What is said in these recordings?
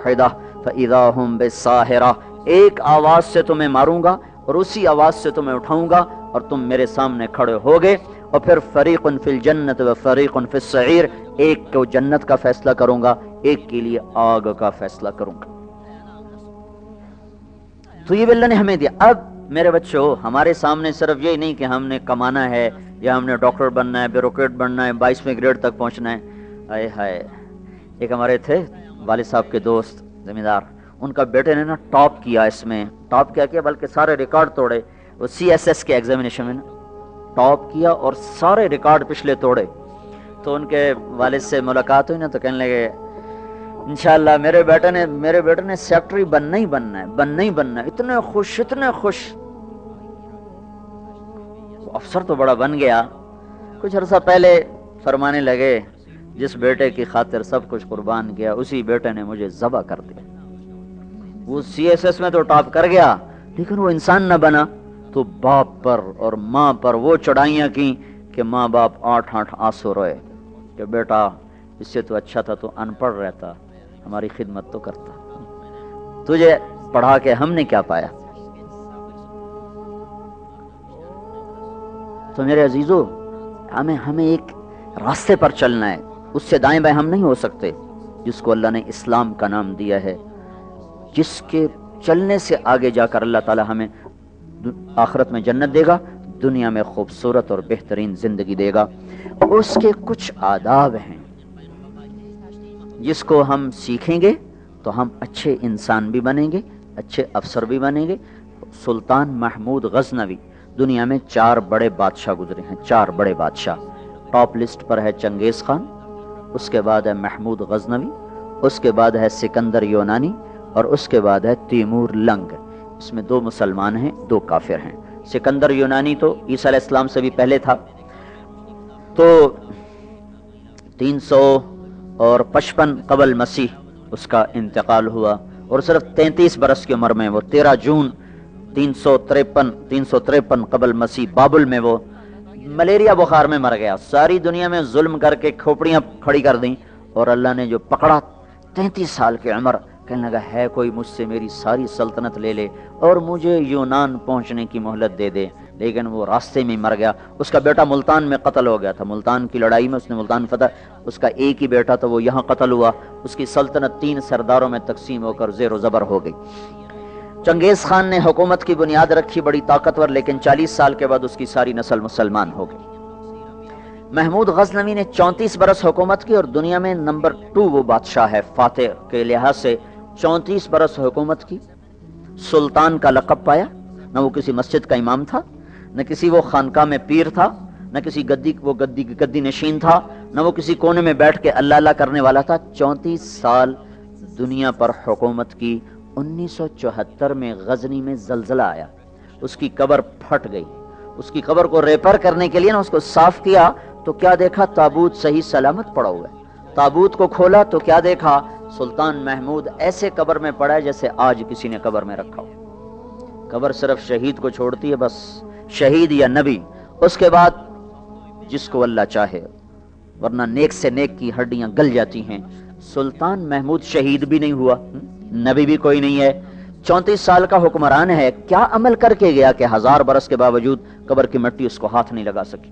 واحدہ فاذا هم بالساہرہ، ایک آواز سے تمہیں ماروں گا اور اسی آواز سے تمہیں اٹھاؤں گا اور تم میرے سامنے کھڑے ہوگے، اور پھر فریق فی الجنت و فریق فی السعیر، ایک کو جنت کا فیصلہ کروں گا، ایک کے لیے آگ کا فیصلہ کروں گا۔ تو یہ بھی اللہ نے ہمیں دیا۔ اب میرے بچوں، ہمارے سامنے صرف یہی نہیں کہ ہم نے کمانا ہے یا ہم نے ڈاکٹر بننا ہے، بیوروکریٹ بننا ہے، 22ویں گریڈ تک پہنچنا ہے۔ ہائے ہائے، ایک ہمارے تھے والد صاحب کے دوست زمیندار، ان کا بیٹے نے نا ٹاپ کیا، اس میں ٹاپ کیا بلکہ سارے ریکارڈ توڑے، وہ CSS کے ایگزامینیشن میں نا ٹاپ کیا اور سارے ریکارڈ پچھلے توڑے۔ تو ان کے والد سے ملاقات ہوئی نا تو کہنے لگے انشاءاللہ میرے بیٹے نے سیکٹری بننا ہی بننا ہے، اتنے خوش۔ افسر تو بڑا بن گیا۔ کچھ عرصہ پہلے فرمانے لگے جس بیٹے کی خاطر سب کچھ قربان کیا اسی بیٹے نے مجھے ذبح کر دیا۔ وہ CSS میں تو ٹاپ کر گیا لیکن وہ انسان نہ بنا، تو باپ پر اور ماں پر وہ چڑھائیاں کی کہ ماں باپ 8 آنسو روئے کہ بیٹا اس سے تو اچھا تھا تو ان پڑھ رہتا، ہماری خدمت تو کرتا، تجھے پڑھا کے ہم نے کیا پایا۔ تو میرے عزیزو، ہمیں ایک راستے پر چلنا ہے، اس سے دائیں بائیں ہم نہیں ہو سکتے، جس کو اللہ نے اسلام کا نام دیا ہے، جس کے چلنے سے آگے جا کر اللہ تعالی ہمیں آخرت میں جنت دے گا، دنیا میں خوبصورت اور بہترین زندگی دے گا۔ اس کے کچھ آداب ہیں جس کو ہم سیکھیں گے تو ہم اچھے انسان بھی بنیں گے، اچھے افسر بھی بنیں گے۔ سلطان محمود غزنوی، دنیا میں 4 بڑے بادشاہ گزرے ہیں، 4 بڑے بادشاہ۔ ٹاپ لسٹ پر ہے چنگیز خان، اس کے بعد ہے محمود غزنوی، اس کے بعد ہے سکندر یونانی، اور اس کے بعد ہے تیمور لنگ۔ اس میں 2 مسلمان ہیں، 2 کافر ہیں۔ سکندر یونانی تو عیسیٰ علیہ السلام سے بھی پہلے تھا، تو 355 قبل مسیح اس کا انتقال ہوا، اور صرف 33 برس کی عمر میں وہ 13 جون 353 قبل مسیح بابل میں وہ ملیریا بخار میں مر گیا۔ ساری دنیا میں ظلم کر کے کھوپڑیاں کھڑی کر دیں، اور اللہ نے جو پکڑا 33 سال کی عمر، کہنے لگا ہے کوئی مجھ سے میری ساری سلطنت لے لے اور مجھے یونان پہنچنے کی مہلت دے دے، لیکن وہ راستے میں مر گیا۔ اس کا بیٹا ملتان میں قتل ہو گیا تھا، ملتان کی لڑائی میں اس نے ملتان فتح، اس کا ایک ہی بیٹا تھا، وہ یہاں قتل ہوا۔ اس کی سلطنت 3 سرداروں میں تقسیم ہو کر زیر و زبر ہو گئی۔ چنگیز خان نے حکومت کی بنیاد رکھی، بڑی طاقتور، لیکن 40 سال کے بعد اس کی ساری نسل مسلمان ہو گئی۔ محمود غزنوی نے 34 برس حکومت کی، اور دنیا میں نمبر 2 وہ بادشاہ ہے فاتح کے لحاظ سے، 34 برس حکومت کی، سلطان کا لقب پایا۔ نہ وہ کسی مسجد کا امام تھا، نہ کسی وہ خانقاہ میں پیر تھا، نہ کسی گدی نشین تھا، نہ وہ کسی کونے میں بیٹھ کے اللہ اللہ کرنے والا تھا۔ 34 سال دنیا پر حکومت کی۔ 1974 میں غزنی میں زلزلہ آیا، اس کی قبر پھٹ گئی۔ اس کی قبر کو ریپر کرنے کے لیے نا اس کو صاف کیا تو کیا دیکھا، تابوت صحیح سلامت پڑا ہوا ہے۔ تابوت کو کھولا تو کیا دیکھا، سلطان محمود ایسے قبر میں پڑا ہے جیسے آج کسی نے قبر میں رکھا ہو۔ قبر صرف شہید کو چھوڑتی ہے، بس شہید یا نبی، اس کے بعد جس کو اللہ چاہے، ورنہ نیک سے نیک کی ہڈیاں گل جاتی ہیں۔ سلطان محمود شہید بھی نہیں ہوا، نبی بھی کوئی نہیں ہے، 34 سال کا حکمران ہے، کیا عمل کر کے گیا کہ 1000 برس کے باوجود قبر کی مٹی اس کو ہاتھ نہیں لگا سکی۔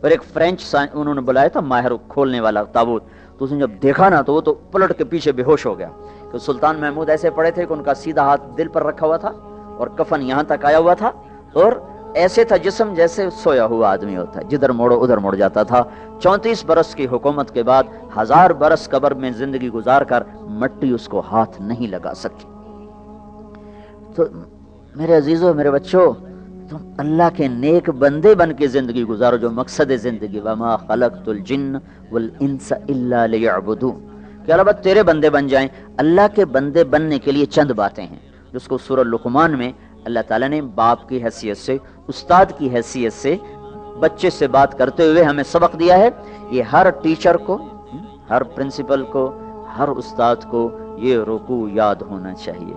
اور ایک فرینچ انہوں نے بلایا تھا ماہر کھولنے والا تابوت، تو اس نے جب دیکھا نا تو وہ تو پلٹ کے پیچھے بے ہوش ہو گیا، کہ سلطان محمود ایسے پڑے تھے کہ ان کا سیدھا ہاتھ دل پر رکھا ہوا تھا اور کفن یہاں تک آیا ہوا تھا، اور ایسے تھا جسم جیسے سویا ہوا آدمی ہوتا ہے، جدھر موڑو ادھر مڑ جاتا تھا۔ 34 برس کی حکومت کے بعد 1000 برس قبر میں زندگی گزار کر مٹی اس کو ہاتھ نہیں لگا سکی۔ تو میرے عزیزو، میرے بچوں، تم اللہ کے نیک بندے بن کے زندگی گزارو، جو مقصد زندگی، وما خلقت الجن والانس الا لیعبدون، کہ اللہ بات تیرے بندے بن جائیں۔ اللہ کے بندے بننے کے لیے چند باتیں ہیں، جس کو سورہ لقمان میں اللہ تعالیٰ نے باپ کی حیثیت سے، استاد کی حیثیت سے بچے سے بات کرتے ہوئے ہمیں سبق دیا ہے۔ یہ ہر ٹیچر کو، ہر پرنسپل کو، ہر استاد کو یہ رکوع یاد ہونا چاہیے،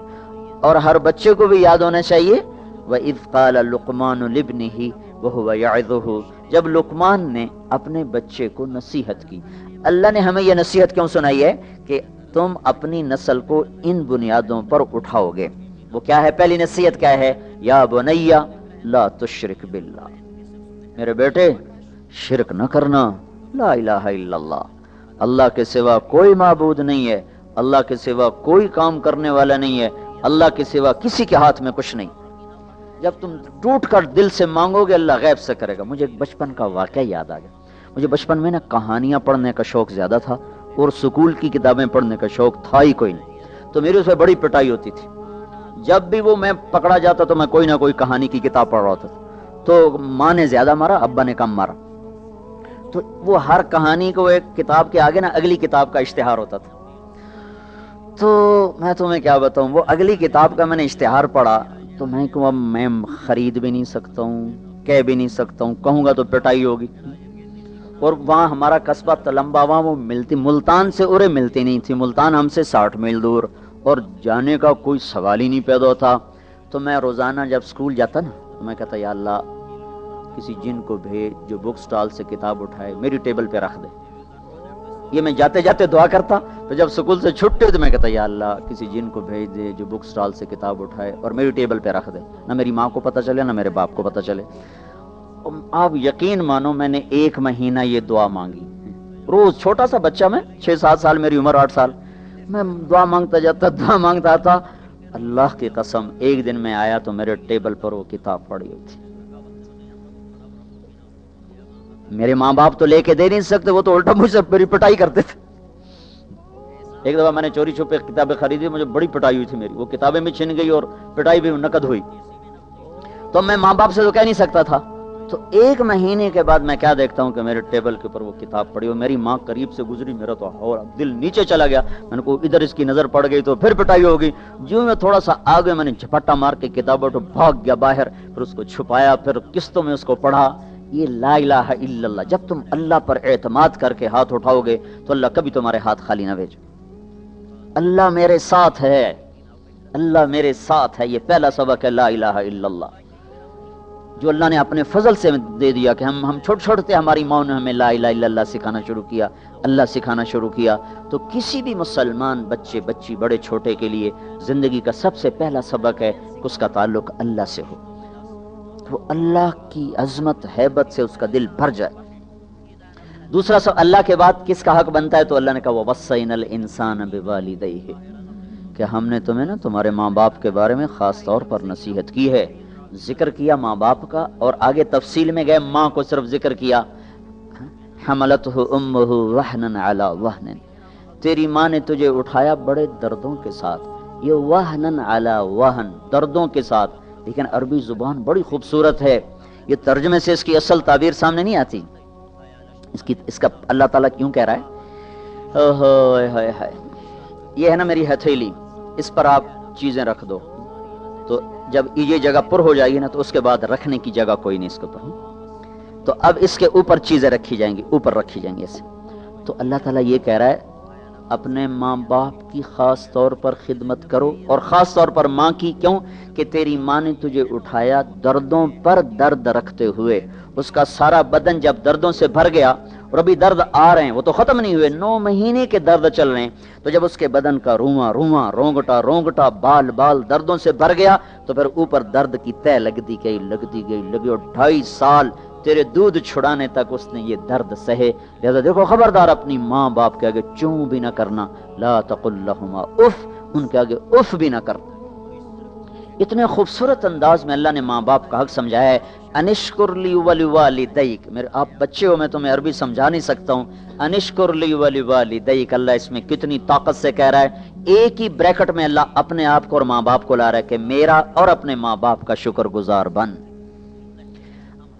اور ہر بچے کو بھی یاد ہونا چاہیے۔ وَإِذْ قَالَ لُقْمَانُ لِابْنِهِ وَهُوَ يَعِظُهُ، جب لقمان نے اپنے بچے کو نصیحت کی۔ اللہ نے ہمیں یہ نصیحت کیوں سنائی ہے کہ تم اپنی نسل کو ان بنیادوں پر اٹھاؤ گے۔ وہ کیا ہے؟ پہلی نصیحت کیا ہے؟ یا بنیا لا تشرک باللہ، میرے بیٹے شرک نہ کرنا، لا الہ الا اللہ، اللہ کے سوا کوئی معبود نہیں ہے، اللہ کے سوا کوئی کام کرنے والا نہیں ہے، اللہ کے سوا کسی کے ہاتھ میں کچھ نہیں۔ جب تم ٹوٹ کر دل سے مانگو گے اللہ غیب سے کرے گا۔ مجھے ایک بچپن کا واقعہ یاد آ گیا۔ مجھے بچپن میں نا کہانیاں پڑھنے کا شوق زیادہ تھا اور سکول کی کتابیں پڑھنے کا شوق تھا ہی کوئی نہیں، تو میری اس میں بڑی پٹائی ہوتی تھی۔ جب بھی وہ میں پکڑا جاتا تو میں کوئی نہ کوئی کہانی کی کتاب پڑھ رہا ہوتا تھا، تو ماں نے زیادہ مارا، ابا نے کم مارا، تو وہ ہر کہانی کو ایک کتاب کے آگے نا اگلی کتاب کا اشتہار ہوتا تھا۔ تو میں تمہیں کیا بتاؤں، وہ اگلی کتاب کا میں نے اشتہار پڑھا تو میں کہوں اب میں خرید بھی نہیں سکتا ہوں، کہہ بھی نہیں سکتا ہوں، کہوں گا تو پٹائی ہوگی۔ اور وہاں ہمارا قصبہ تلمبا، وہاں وہ ملتی ملتان سے اورے ملتی نہیں تھی، ملتان ہم سے 60 میل دور، اور جانے کا کوئی سوال ہی نہیں پیدا ہوتا۔ تو میں روزانہ جب سکول جاتا نا تو میں کہتا یا اللہ کسی جن کو بھیج جو بک سٹال سے کتاب اٹھائے میری ٹیبل پہ رکھ دے۔ یہ میں جاتے جاتے دعا کرتا، تو جب سکول سے چھٹے تو میں کہتا یا اللہ کسی جن کو بھیج دے جو بک سٹال سے کتاب اٹھائے اور میری ٹیبل پہ رکھ دے، نہ میری ماں کو پتہ چلے نہ میرے باپ کو پتہ چلے۔ آپ یقین مانو میں نے 1 مہینہ یہ دعا مانگی، روز، چھوٹا سا بچہ میں، 6-7 سال میری عمر، 8 سال، میں دعا مانگتا جاتا، دعا مانگتا تھا۔ اللہ کی قسم ایک دن میں آیا تو میرے ٹیبل پر وہ کتاب پڑی ہوئی تھی۔ میرے ماں باپ تو لے کے دے نہیں سکتے، وہ تو الٹا مجھ سے میری پٹائی کرتے تھے۔ ایک دفعہ میں نے چوری چھپے کتابیں خریدی، مجھے بڑی پٹائی ہوئی تھی، میری وہ کتابیں بھی چھن گئی اور پٹائی بھی نقد ہوئی۔ تو میں ماں باپ سے تو کہہ نہیں سکتا تھا۔ تو 1 مہینے کے بعد میں کیا دیکھتا ہوں کہ میرے ٹیبل کے اوپر وہ کتاب پڑی اور میری ماں قریب سے گزری، میرا تو اور دل نیچے چلا گیا۔ میں نے کہا ادھر اس کی نظر پڑ گئی تو پھر پٹائی ہوگی۔ جو میں تھوڑا سا آگے میں نے جھپٹا مار کے کتاب اٹھا، بھاگ گیا باہر، پھر اس کو چھپایا، پھر قسطوں میں اس کو پڑھا۔ یہ لا الہ الا اللہ، جب تم اللہ پر اعتماد کر کے ہاتھ اٹھاؤ گے تو اللہ کبھی تمہارے ہاتھ خالی نہ بھیجے۔ اللہ میرے ساتھ ہے، اللہ میرے ساتھ ہے، یہ پہلا سبق ہے لا الہ الا اللہ، جو اللہ نے اپنے فضل سے دے دیا کہ ہم چھوٹے چھوٹے تھے، ہماری ماں نے ہمیں لا الہ الا اللہ سکھانا شروع کیا، اللہ سکھانا شروع کیا۔ تو کسی بھی مسلمان بچے بچی بڑے چھوٹے کے لیے زندگی کا سب سے پہلا سبق ہے کہ اس کا تعلق اللہ سے ہو، وہ اللہ کی عظمت ہیبت سے اس کا دل بھر جائے۔ دوسرا سب اللہ کے بعد کس کا حق بنتا ہے؟ تو اللہ نے کہا وَوَصَّيْنَا الْإِنسَانَ بِوَالِدَيْهِ، کہ ہم نے تمہیں نا تمہارے ماں باپ کے بارے میں خاص طور پر نصیحت کی ہے۔ ذکر کیا ماں باپ کا اور آگے تفصیل میں گئے، ماں کو صرف ذکر کیا، حملتہ امہ وہنن علی وہن، تیری ماں نے تجھے اٹھایا بڑے دردوں کے ساتھ، یہ وہنن علی وہن، دردوں کے ساتھ۔ لیکن عربی زبان بڑی خوبصورت ہے، یہ ترجمے سے اس کی اصل تعبیر سامنے نہیں آتی، اس کا اللہ تعالیٰ کیوں کہہ رہا ہے یہ ہے نا میری ہتھیلی، اس پر آپ چیزیں رکھ دو، تو جب یہ جگہ پر ہو جائے گی نا تو اس کے بعد رکھنے کی جگہ کوئی نہیں اس کے اوپر، تو اب اس کے اوپر چیزیں رکھی جائیں گی، اوپر رکھی جائیں گی ایسے۔ تو اللہ تعالیٰ یہ کہہ رہا ہے اپنے ماں باپ کی خاص طور پر خدمت کرو، اور خاص طور پر ماں کی، کیوں کہ تیری ماں نے تجھے اٹھایا دردوں پر درد رکھتے ہوئے، اس کا سارا بدن جب دردوں سے بھر گیا، اور ابھی درد آ رہے ہیں، وہ تو ختم نہیں ہوئے، 9 مہینے کے درد چل رہے ہیں، تو جب اس کے بدن کا رواں رواں، رونگٹا رونگٹا، بال بال دردوں سے بھر گیا، تو پھر اوپر درد کی تہ لگتی گئی اور 2.5 سال تیرے دودھ چھڑانے تک اس نے یہ درد سہے۔ لہذا دیکھو خبردار اپنی ماں باپ کے آگے چوں بھی نہ کرنا، لا تقل لہما اف، ان کے آگے اف بھی نہ کرنا۔ اتنے خوبصورت انداز میں اللہ نے ماں باپ کا حق سمجھایا ہے۔ انشکر لی ولوالدیک، میرے آپ بچے ہو، میں تمہیں عربی سمجھا نہیں سکتا ہوں، انشکر لی ولوالدیک، اللہ اس میں کتنی طاقت سے کہہ رہا ہے، ایک ہی بریکٹ میں اللہ اپنے آپ کو اور ماں باپ کو لا رہا ہے کہ میرا اور اپنے ماں باپ کا شکر گزار بن۔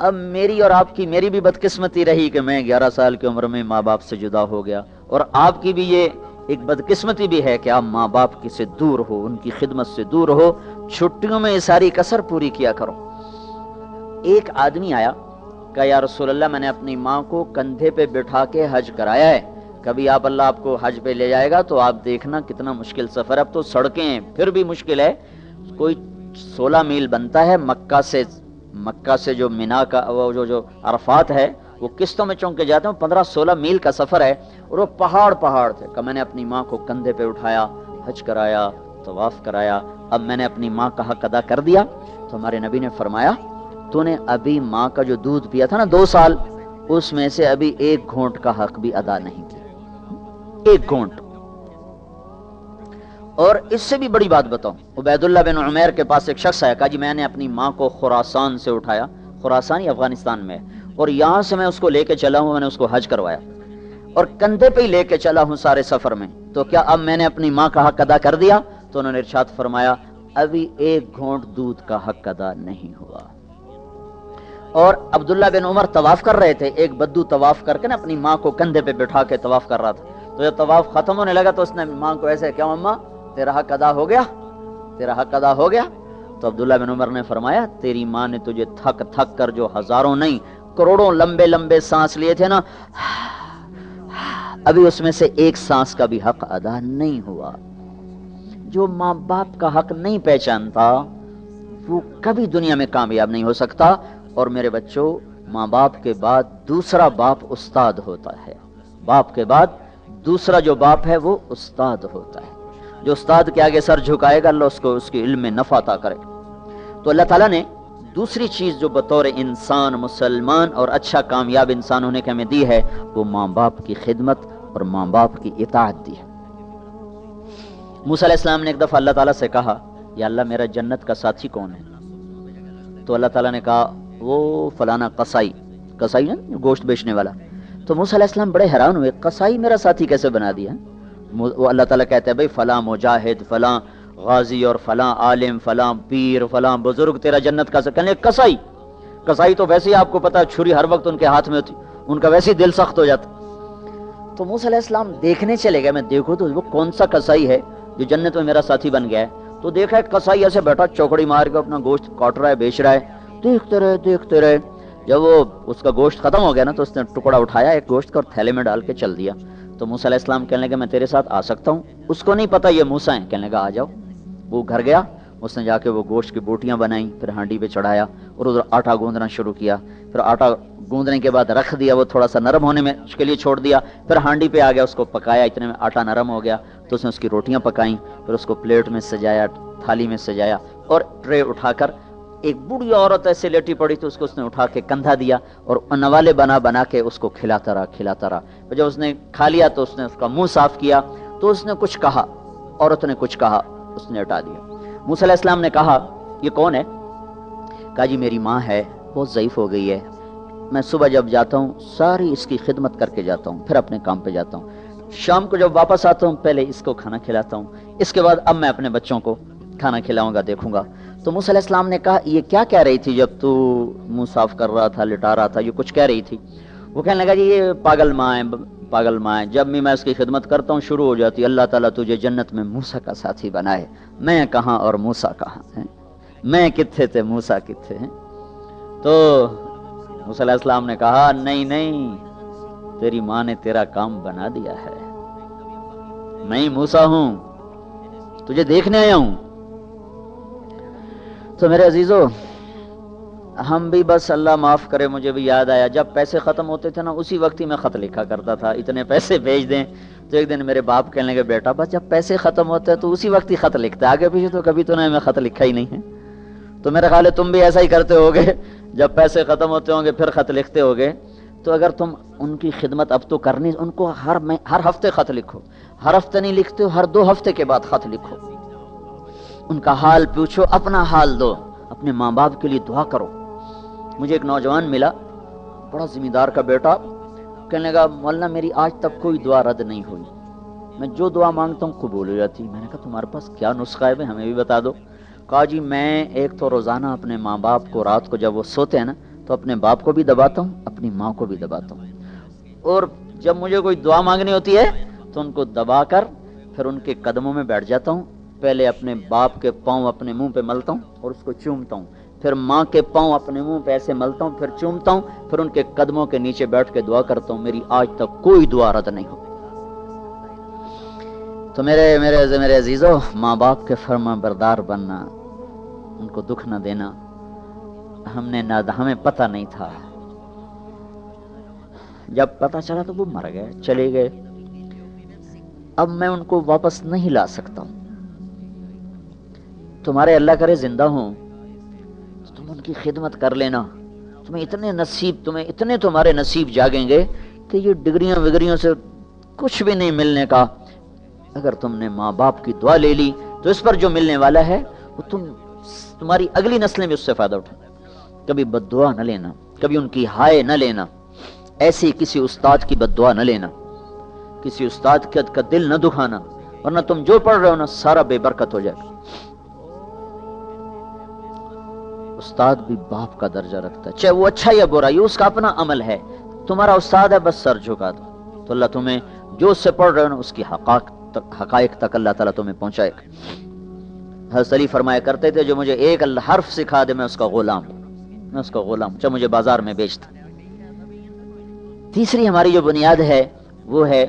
اب میری اور آپ کی، میری بھی بدقسمتی رہی کہ میں 11 سال کی عمر میں ماں باپ سے جدا ہو گیا، اور آپ کی بھی یہ ایک بدقسمتی بھی ہے کہ آپ ماں باپ کی سے دور ہو، ان کی خدمت سے دور ہو۔ چھٹیوں میں یہ ساری کسر پوری کیا کرو۔ ایک آدمی آیا، کہا یا رسول اللہ میں نے اپنی ماں کو کندھے پہ بٹھا کے حج کرایا ہے، کبھی اللہ آپ کو حج پہ لے جائے گا تو آپ دیکھنا کتنا مشکل سفر ہے، اب تو سڑکیں ہیں پھر بھی مشکل ہے، کوئی 16 میل بنتا ہے مکہ سے جو مینا کا وہ جو عرفات ہے وہ قسطوں میں چونک کے جاتے ہیں. 15-16 میل کا سفر ہے اور وہ پہاڑ تھے. کہ میں نے اپنی ماں کو کندھے پہ اٹھایا, حج کرایا, طواف کرایا, اب میں نے اپنی ماں کا حق ادا کر دیا. تو ہمارے نبی نے فرمایا تو نے ابھی ماں کا جو دودھ پیا تھا نا 2 سال, اس میں سے ابھی 1 گھونٹ کا حق بھی ادا نہیں کیا, 1 گھونٹ. اور اس سے بھی بڑی بات بتاؤں, عبید اللہ بن عمیر کے پاس ایک شخص آیا, کہا جی میں نے اپنی ماں کو خراسان سے اٹھایا, خراسان ہی افغانستان میں, اور یہاں سے میں اس کو لے کے چلا ہوں, میں نے اس کو حج کروایا اور کندھے پہ ہی لے کے چلا ہوں سارے سفر میں, تو کیا اب میں نے اپنی ماں کا حق ادا کر دیا؟ تو انہوں نے ارشاد فرمایا ابھی 1 گھونٹ دودھ کا حق ادا نہیں ہوا. اور عبداللہ بن عمر طواف کر رہے تھے, ایک بدو طواف کر کے نا اپنی ماں کو کندھے پہ بٹھا کے طواف کر رہا تھا. تو جب طواف ختم ہونے لگا تو اس نے ماں کو ایسے, کیا ماما تیرا حق ادا ہو گیا, تیرا حق ادا ہو گیا؟ تو عبداللہ بن عمر نے فرمایا تیری ماں نے تجھے تھک تھک کر جو ہزاروں نہیں کروڑوں لمبے لمبے سانس لیے تھے نا, ابھی اس میں سے 1 سانس کا بھی حق ادا نہیں ہوا. جو ماں باپ کا حق نہیں پہچانتا وہ کبھی دنیا میں کامیاب نہیں ہو سکتا. اور میرے بچوں, ماں باپ کے بعد دوسرا باپ استاد ہوتا ہے. باپ کے بعد دوسرا جو باپ ہے وہ استاد ہوتا ہے. جو استاد کے آگے سر جھکائے گا اللہ اس کو اس کے علم میں نفع عطا کرے. تو اللہ تعالیٰ نے دوسری چیز جو بطور انسان مسلمان اور اچھا کامیاب انسان ہونے کے ہمیں دی ہے, وہ ماں باپ کی خدمت اور ماں باپ کی اطاعت دی ہے. موسیٰ علیہ السلام نے ایک دفعہ اللہ تعالیٰ سے کہا یا اللہ میرا جنت کا ساتھی کون ہے؟ تو اللہ تعالیٰ نے کہا وہ فلانا قصائی, قصائی نا گوشت بیچنے والا. تو موسیٰ علیہ السلام بڑے حیران ہوئے, قصائی میرا ساتھی کیسے بنا دیا؟ وہ اللہ تعالیٰ کہتے ہیں بھئی فلاں مجاہد, فلاں غازی اور فلاں عالم, فلاں پیر, فلاں بزرگ تیرا جنت کا کہنے قصائی. قصائی تو ویسے ہی آپ کو پتا چھری ہر وقت ان کے ہاتھ میں ہوتی, ان کا ویسے ہی دل سخت ہو جاتا. تو موسیٰ علیہ السلام دیکھنے چلے گئے, میں دیکھو تو وہ کون سا قصائی ہے جو جنت میں میرا ساتھی بن گیا ہے. تو دیکھا ایک قصائی ایسے بیٹھا چوکڑی مار کے اپنا گوشت کاٹ رہا ہے, بیچ رہا ہے. دیکھتے رہے. جب وہ اس کا گوشت ختم ہو گیا نا تو اس نے ٹکڑا اٹھایا ایک گوشت کا اور تھیلے میں ڈال کے چل دیا. تو موسیٰ علیہ السلام کہنے لگے میں تیرے ساتھ آ سکتا ہوں؟ اس کو نہیں پتا یہ موسیٰ ہیں. کہنے لگا آ جاؤ. وہ گھر گیا, اس نے جا کے وہ گوشت کی بوٹیاں بنائیں, پھر ہانڈی پہ چڑھایا اور ادھر آٹا گوندنا شروع کیا. پھر آٹا گوندنے کے بعد رکھ دیا, وہ تھوڑا سا نرم ہونے میں اس کے لیے چھوڑ دیا. پھر ہانڈی پہ آ گیا, اس کو پکایا, اتنے میں آٹا نرم ہو گیا تو اس نے اس کی روٹیاں پکائیں. پھر اس کو پلیٹ میں سجایا, تھالی میں سجایا اور ٹرے اٹھا کر ایک بوڑھی عورت ایسے لیٹی پڑی تو اس کو اس نے اٹھا کے کندھا دیا اور نوالے بنا کے اس کو کھلاتا رہا. جب اس نے کھا لیا تو اس نے اس کا منہ صاف کیا تو اس نے کچھ کہا, عورت نے کچھ کہا, اس نے ہٹا دیا. موسیٰ علیہ السلام نے کہا یہ کون ہے؟ کہا جی میری ماں ہے, بہت ضعیف ہو گئی ہے, میں صبح جب جاتا ہوں ساری اس کی خدمت کر کے جاتا ہوں, پھر اپنے کام پہ جاتا ہوں, شام کو جب واپس آتا ہوں پہلے اس کو کھانا کھلاتا ہوں, اس کے بعد اب میں اپنے بچوں کو کھانا کھلاؤں گا, دیکھوں گا. تو موسیٰ علیہ السلام نے کہا یہ کیا کہہ رہی تھی جب تو منہ صاف کر رہا تھا, لٹا رہا تھا, یہ کچھ کہہ رہی تھی؟ وہ کہنے لگا جی یہ پاگل ماں ہے, جب بھی میں اس کی خدمت کرتا ہوں شروع ہو جاتی اللہ تعالیٰ تجھے جنت میں موسیٰ کا ساتھی بنائے. میں کہاں اور موسیٰ کہاں ہیں, میں کتھے تھے موسیٰ کتھے ہیں. تو موسیٰ علیہ السلام نے کہا نہیں, تیری ماں نے تیرا کام بنا دیا ہے, میں ہی موسیٰ ہوں, تجھے دیکھنے آیا ہوں. تو میرے عزیزو, ہم بھی بس اللہ معاف کرے, مجھے بھی یاد آیا جب پیسے ختم ہوتے تھے نا اسی وقت ہی میں خط لکھا کرتا تھا, اتنے پیسے بھیج دیں. تو ایک دن میرے باپ کہنے لگے بیٹا بس جب پیسے ختم ہوتے ہیں تو اسی وقت ہی خط لکھتا ہے, آگے پیچھے تو کبھی تو نہیں, میں خط لکھا ہی نہیں ہے. تو میرا خیال ہے تم بھی ایسا ہی کرتے ہوگے, جب پیسے ختم ہوتے ہوں گے پھر خط لکھتے ہوگے. تو اگر تم ان کی خدمت اب تو کرنی, ان کو ہر ہفتے خط لکھو, ہر ہفتے نہیں لکھتے ہو, ہر 2 ہفتے کے بعد خط لکھو, ان کا حال پوچھو, اپنا حال دو, اپنے ماں باپ کے لیے دعا کرو. مجھے ایک نوجوان ملا, بڑا ذمہ دار کا بیٹا, کہنے لگا مولانا میری آج تک کوئی دعا رد نہیں ہوئی, میں جو دعا مانگتا ہوں قبول ہو جاتی. میں نے کہا تمہارے پاس کیا نسخہ ہے ہمیں بھی بتا دو. کہا جی میں ایک تو روزانہ اپنے ماں باپ کو رات کو جب وہ سوتے ہیں نا تو اپنے باپ کو بھی دباتا ہوں, اپنی ماں کو بھی دباتا ہوں, اور جب مجھے کوئی دعا مانگنی ہوتی ہے تو ان کو دبا کر پھر ان کے قدموں میں بیٹھ جاتا ہوں. پہلے اپنے باپ کے پاؤں اپنے منہ پہ ملتا ہوں اور اس کو چومتا ہوں, پھر ماں کے پاؤں اپنے منہ پہ ایسے ملتا ہوں, پھر چومتا ہوں, پھر ان کے قدموں کے نیچے بیٹھ کے دعا کرتا ہوں. میری آج تک کوئی دعا رد نہیں ہوئی. تو میرے عزیزو, ماں باپ کے فرما بردار بننا, ان کو دکھ نہ دینا, ہمیں پتہ نہیں تھا. جب پتا چلا تو وہ مر گئے، چلے گئے، اب میں ان کو واپس نہیں لا سکتا ہوں، تمہارے اللہ کرے زندہ ہوں تو تم ان کی خدمت کر لینا، تمہیں اتنے تمہارے نصیب جاگیں گے کہ یہ ڈگریاں وگریوں سے کچھ بھی نہیں ملنے کا، اگر تم نے ماں باپ کی دعا لے لی تو اس پر جو ملنے والا ہے وہ تمہاری اگلی نسلیں بھی اس سے فائدہ اٹھائیں۔ کبھی بد دعا نہ لینا، کبھی ان کی ہائے نہ لینا، ایسی کسی استاد کی بد دعا نہ لینا، کسی استاد کا دل نہ دکھانا، ورنہ تم جو پڑھ رہے ہو نا سارا بے برکت ہو جائے گا۔ استاد بھی باپ کا درجہ رکھتا ہے، چاہے وہ اچھا یا برا، یہ اس کا اپنا عمل ہے، تمہارا استاد ہے بس سر جھکا دو تو اللہ تمہیں جو اس سے پڑھ رہے ہو نا اس کی حقائق تک اللہ تعالیٰ تمہیں پہنچائے گا۔ حضرت علی فرمایا کرتے تھے جو مجھے ایک حرف سکھا دے میں اس کا غلام ہوں، چاہے مجھے بازار میں بیچ دے۔ تیسری ہماری جو بنیاد ہے وہ ہے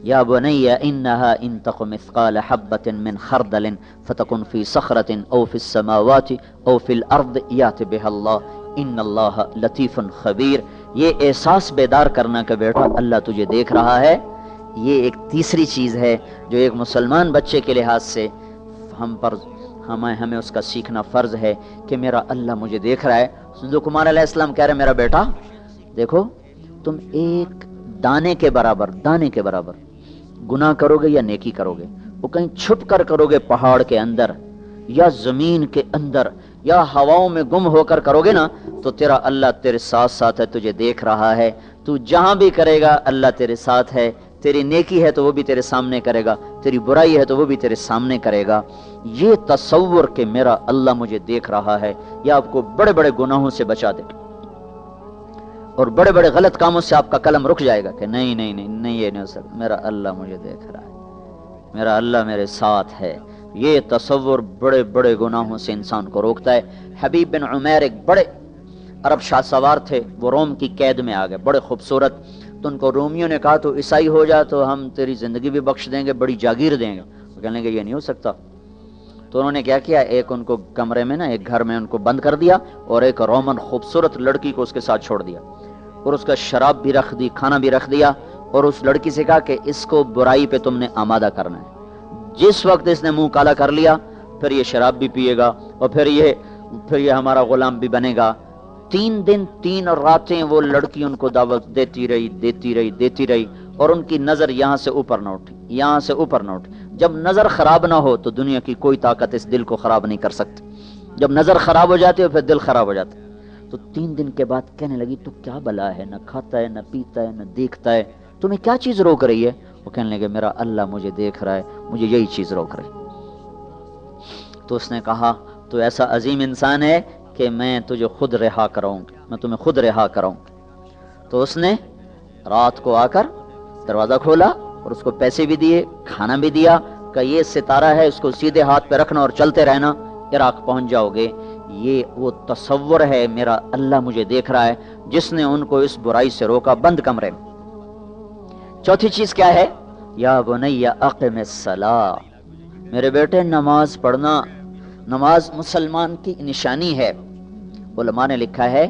یا بنی انہا ان تق مثقال حبۃ من خردل فتکن فی صخرۃ او فی السماوات او فی الارض یات بها اللہ ان اللہ لطیف خبیر۔ یہ احساس بیدار کرنا کہ بیٹا اللہ تجھے دیکھ رہا ہے، یہ ایک تیسری چیز ہے جو ایک مسلمان بچے کے لحاظ سے ہمیں اس کا سیکھنا فرض ہے کہ میرا اللہ مجھے دیکھ رہا ہے۔ لقمان علیہ السلام کہہ رہے میرا بیٹا دیکھو تم ایک دانے کے برابر گناہ کرو گے یا نیکی کرو گے، وہ کہیں چھپ کر کرو گے پہاڑ کے اندر یا زمین کے اندر یا ہواؤں میں گم ہو کر کرو گے نا تو تیرا اللہ تیرے ساتھ ساتھ ہے، تجھے دیکھ رہا ہے، تو جہاں بھی کرے گا اللہ تیرے ساتھ ہے، تیری نیکی ہے تو وہ بھی تیرے سامنے کرے گا، تیری برائی ہے تو وہ بھی تیرے سامنے کرے گا۔ یہ تصور کہ میرا اللہ مجھے دیکھ رہا ہے یہ آپ کو بڑے بڑے گناہوں سے بچا دے اور بڑے بڑے غلط کاموں سے آپ کا قلم رک جائے گا کہ نہیں یہ نہیں ہو سکتا، میرا اللہ مجھے دیکھ رہا ہے، میرا اللہ میرے ساتھ ہے۔ یہ تصور بڑے بڑے گناہوں سے انسان کو روکتا ہے۔ حبیب بن عمیر ایک بڑے عرب شاہ سوار تھے، وہ روم کی قید میں آ گئے، بڑے خوبصورت، تو ان کو رومیوں نے کہا تو عیسائی ہو جا تو ہم تیری زندگی بھی بخش دیں گے، بڑی جاگیر دیں گے۔ وہ کہنے لگے یہ نہیں ہو سکتا، تو انہوں نے کیا کیا، ایک ان کو کمرے میں نا ایک گھر میں ان کو بند کر دیا اور ایک رومن خوبصورت لڑکی کو اس کے ساتھ چھوڑ دیا اور اس کا شراب بھی رکھ دی، کھانا بھی رکھ دیا، اور اس لڑکی سے کہا کہ اس کو برائی پہ تم نے آمادہ کرنا ہے، جس وقت اس نے منہ کالا کر لیا پھر یہ شراب بھی پیے گا اور پھر یہ ہمارا غلام بھی بنے گا۔ 3 دن 3 راتیں وہ لڑکی ان کو دعوت دیتی رہی اور ان کی نظر یہاں سے اوپر نہ اٹھی۔ جب نظر خراب نہ ہو تو دنیا کی کوئی طاقت اس دل کو خراب نہیں کر سکتی، جب نظر خراب ہو جاتی ہے پھر دل خراب ہو جاتا ہے۔ تو 3 دن کے بعد کہنے لگی تو کیا بلا ہے، نہ کھاتا ہے نہ پیتا ہے نہ دیکھتا ہے، تمہیں کیا چیز روک رہی ہے؟ وہ کہنے لگے میرا اللہ مجھے دیکھ رہا ہے، مجھے یہی چیز روک رہی۔ تو اس نے کہا تو ایسا عظیم انسان ہے کہ میں تجھے خود رہا کراؤں، میں تمہیں خود رہا کراؤں۔ تو اس نے رات کو آ کر دروازہ کھولا اور اس کو پیسے بھی دیے، کھانا بھی دیا کہ یہ ستارہ ہے اس کو سیدھے ہاتھ پہ رکھنا اور چلتے رہنا، عراق پہنچ جاؤ گے۔ یہ وہ تصور ہے میرا اللہ مجھے دیکھ رہا ہے جس نے ان کو اس برائی سے روکا بند کمرے میں۔ چوتھی چیز کیا ہے، یا بنی اقم الصلاۃ، میرے بیٹے نماز پڑھنا۔ نماز مسلمان کی نشانی ہے۔ علماء نے لکھا ہے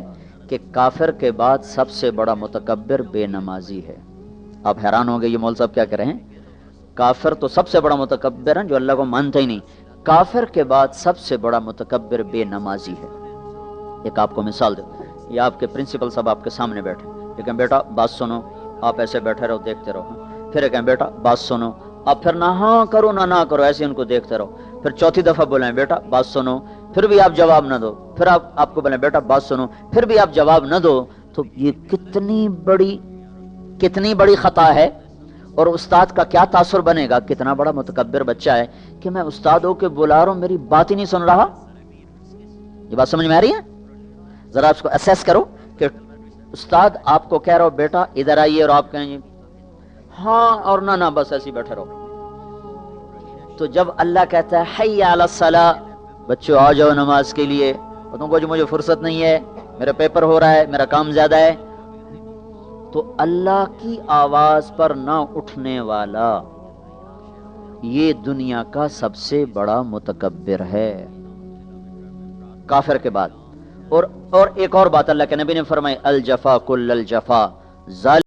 کہ کافر کے بعد سب سے بڑا متکبر بے نمازی ہے۔ آپ حیران ہوں گے یہ مول صاحب کیا کہہ رہے ہیں، کافر تو سب سے بڑا متکبر ہے جو اللہ کو مانتا ہی نہیں، کافر کے بعد سب سے بڑا متکبر بے نمازی ہے۔ ایک آپ کو مثال دو، یہ آپ کے پرنسپل صاحب آپ کے سامنے بیٹھے، لیکن بیٹا بات سنو، آپ ایسے بیٹھے رہو دیکھتے رہو، پھر ایک بیٹا بات سنو، آپ پھر نہ ہاں کرو نہ کرو، ایسے ان کو دیکھتے رہو، پھر چوتھی دفعہ بولیں بیٹا بات سنو، پھر بھی آپ جواب نہ دو، پھر آپ کو بولیں بیٹا بات سنو، پھر بھی آپ جواب نہ دو، تو یہ کتنی بڑی خطا ہے۔ اور استاد کا کیا تاثر بنے گا، کتنا بڑا متکبر بچہ ہے کہ میں استاد ہو کے بلا رہا ہوں میری بات ہی نہیں سن رہا۔ یہ بات سمجھ میں آ رہی ہے؟ ذرا اس کو اسیس کرو کہ استاد آپ کو کہہ رہا ہو بیٹا ادھر آئیے اور آپ کہیں ہاں اور نہ بس ایسے ہی بیٹھے رہو۔ تو جب اللہ کہتا ہے حی علی الصلاۃ، بچوں آ جاؤ نماز کے لیے، اور تم کو جو مجھے فرصت نہیں ہے، میرا پیپر ہو رہا ہے، میرا کام زیادہ ہے، تو اللہ کی آواز پر نہ اٹھنے والا یہ دنیا کا سب سے بڑا متکبر ہے کافر کے بعد۔ اور ایک اور بات اللہ کے نبی نے فرمائی الجفا کل الجفا،